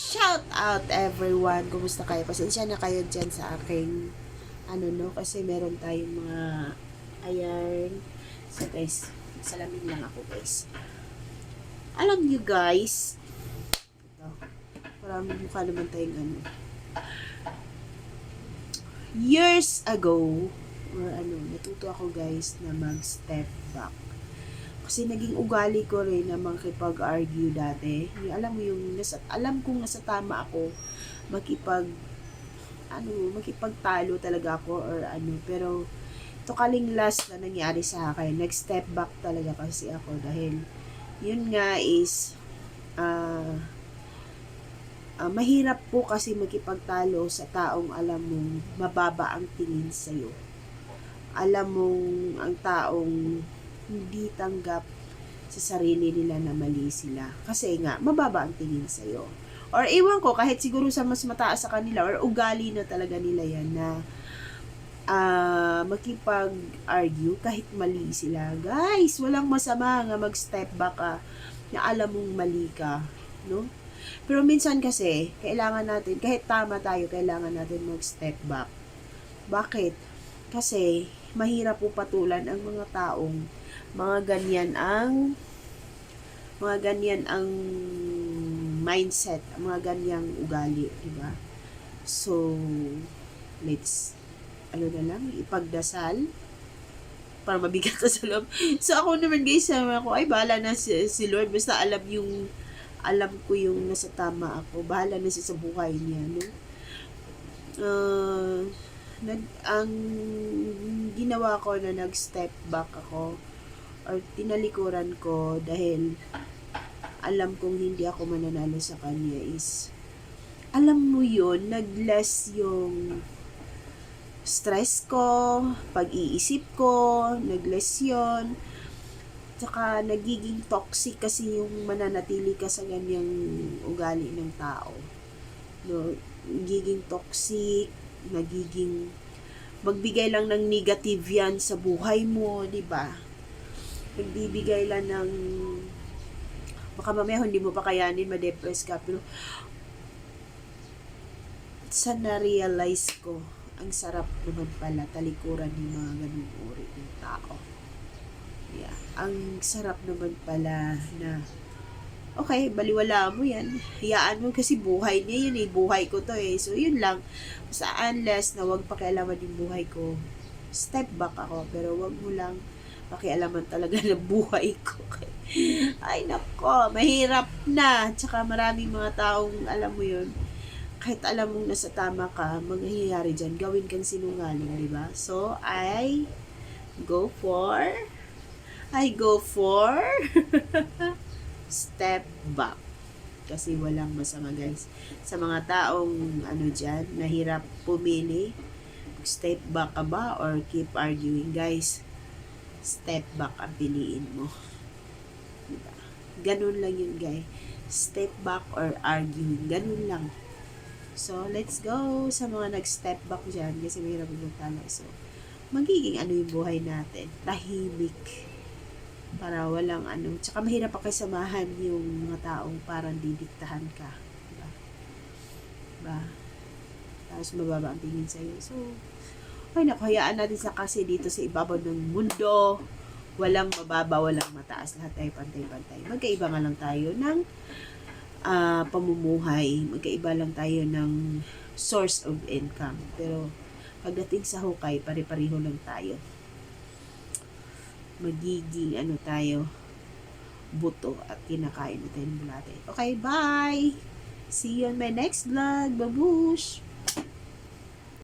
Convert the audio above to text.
Shout out everyone! Kumusta kayo? Pasensya na kayo dyan sa aking kasi meron tayong mga ayan. So guys, salamin lang ako guys. Alam nyo guys, ito, parang mukha naman tayong years ago, or natuto ako guys na mag-step back. Kasi naging ugali ko rin na makipag-argue dati. Alam mo yung, alam kong nasa tama ako, makipagtalo talaga ako or pero ito kaling last na nangyari sa akin. Nag-step back talaga kasi ako dahil yun nga is mahirap po kasi makipagtalo sa taong alam mong mababa ang tingin sa'yo. Alam mong ang taong hindi tanggap sa sarili nila na mali sila. Kasi nga, mababa ang tingin sa'yo. Or iwan ko, kahit siguro sa mas mataas sa kanila, or ugali na talaga nila yan na makipag-argue kahit mali sila. Guys, walang masama nga mag-step back ka na alam mong mali ka. No? Pero minsan kasi, kailangan natin, kahit tama tayo, kailangan natin mag-step back. Bakit? Kasi, mahirap po patulan ang mga taong mga ganyan ang mindset, mga ganyang ugali, di ba? So, let's ipagdasal para mabigat ka sa loob. So, ako naman guys, ay bahala na si Lord, basta alam ko yung nasa tama ako, bahala na siya sa buhay niya, no? Ang ginawa ko na nag-step back ako or tinalikuran ko dahil alam kong hindi ako mananalo sa kanya is alam mo yun, nag-less yung stress ko, pag-iisip ko, nag-less yun. Tsaka nagiging toxic kasi yung mananatili ka sa ganyang ugali ng tao. No, nagiging toxic, magbigay lang ng negative yan sa buhay mo, di ba? Nagbibigay lang ng baka mamaya hindi mo pa kayanin, ma-depress ka, pero sa na-realize ko, ang sarap naman pala talikuran ng mga ganung uri ng tao. Yeah. Ang sarap naman pala na okay, baliwala mo yan. Hayaan mo kasi buhay niya yun eh. Buhay ko to eh. So, yun lang. Sa unless na wag pakialaman yung buhay ko, step back ako. Pero wag mo lang pakialaman talaga ng buhay ko. Ay, nako. Mahirap na. Tsaka maraming mga taong, alam mo yun, kahit alam mong nasa tama ka, mangyayari dyan, gawin kang sinungaling, di ba? So, I go for step back. Kasi walang masama guys. Sa mga taong dyan, nahirap pumili, step back ka ba or keep arguing guys? Step back ang piliin mo. Diba? Ganun lang yun guys. Step back or arguing. Ganun lang. So, let's go sa mga nag-step back dyan kasi mahirap magtalo. So, magiging yung buhay natin. Tahimik. Para walang tsaka mahirap pa kayo samahan yung mga taong parang didiktahan ka. Diba? Tapos mababa ang tingin sa'yo. So, ay nakahayaan natin sa kasi dito sa ibabaw ng mundo. Walang mababa, walang mataas. Lahat tayo pantay-pantay. Magkaiba nga lang tayo ng pamumuhay. Magkaiba lang tayo ng source of income. Pero, pagdating sa hukay, pare-pareho lang tayo. Magiging tayo, buto at kinakain natin ng bulate. Okay, bye! See you on my next vlog. Babush!